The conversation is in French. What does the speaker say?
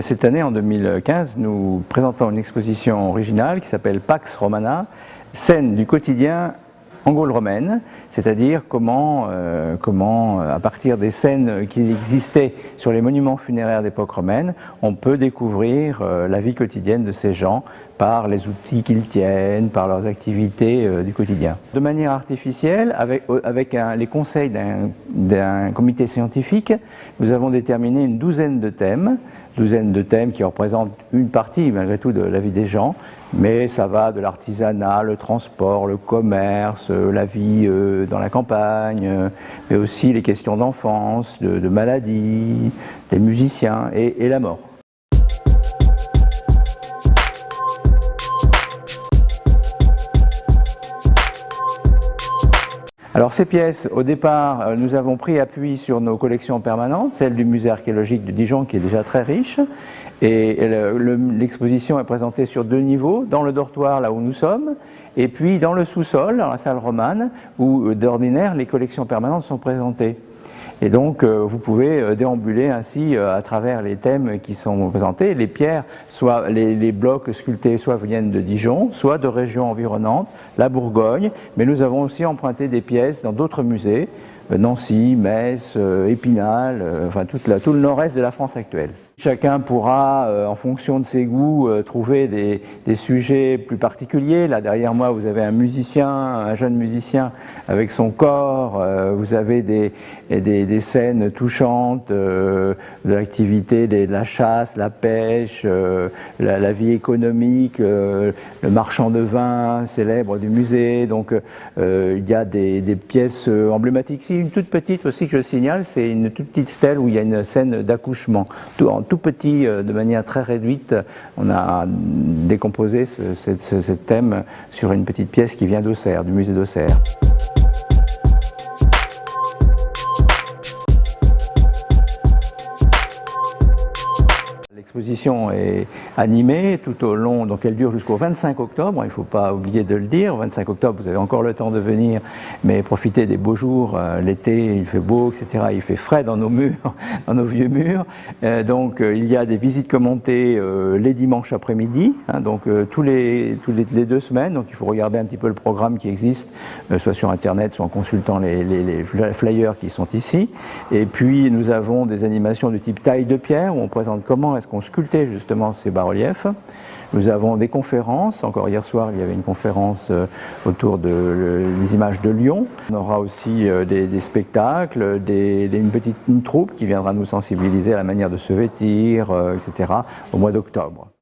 cette année, en 2015, nous présentons une exposition originale qui s'appelle Pax Romana, scènes du quotidien en Gaule romaine, c'est-à-dire comment, à partir des scènes qui existaient sur les monuments funéraires d'époque romaine, on peut découvrir la vie quotidienne de ces gens par les outils qu'ils tiennent, par leurs activités du quotidien. De manière artificielle, avec les conseils d'un comité scientifique, nous avons déterminé une douzaine de thèmes qui représentent une partie malgré tout de la vie des gens, mais ça va de l'artisanat, le transport, le commerce, la vie dans la campagne, mais aussi les questions d'enfance, de maladies, des musiciens et la mort. Alors ces pièces, au départ, nous avons pris appui sur nos collections permanentes, celle du musée archéologique de Dijon qui est déjà très riche, et l'exposition est présentée sur 2 niveaux, dans le dortoir là où nous sommes, et puis dans le sous-sol, dans la salle romane, où d'ordinaire les collections permanentes sont présentées. Et donc vous pouvez déambuler ainsi à travers les thèmes qui sont présentés. Les pierres, soit les blocs sculptés, soit viennent de Dijon, soit de régions environnantes, la Bourgogne, mais nous avons aussi emprunté des pièces dans d'autres musées, Nancy, Metz, Épinal, enfin tout le nord-est de la France actuelle. Chacun pourra, en fonction de ses goûts, trouver des sujets plus particuliers. Là derrière moi vous avez un musicien, un jeune musicien avec son corps, vous avez des scènes touchantes de l'activité, de la chasse, la pêche, la vie économique, le marchand de vin célèbre du musée. Donc il y a des pièces emblématiques. Une toute petite aussi que je signale, c'est une toute petite stèle où il y a une scène d'accouchement. Tout petit, de manière très réduite, on a décomposé ce thème sur une petite pièce qui vient d'Auxerre, du musée d'Auxerre. L'exposition est animée tout au long, donc elle dure jusqu'au 25 octobre, il ne faut pas oublier de le dire. Au 25 octobre, vous avez encore le temps de venir, mais profitez des beaux jours. L'été, il fait beau, etc. Il fait frais dans nos murs, dans nos vieux murs. Donc il y a des visites commentées les dimanches après-midi, donc tous les 2 semaines. Donc il faut regarder un petit peu le programme qui existe, soit sur Internet, soit en consultant les flyers qui sont ici. Et puis nous avons des animations du type taille de pierre, où on présente comment est-ce qu'on sculpter justement ces bas-reliefs. Nous avons des conférences, encore hier soir il y avait une conférence autour des images de Lyon. On aura aussi des spectacles, une troupe qui viendra nous sensibiliser à la manière de se vêtir, etc. au mois d'octobre.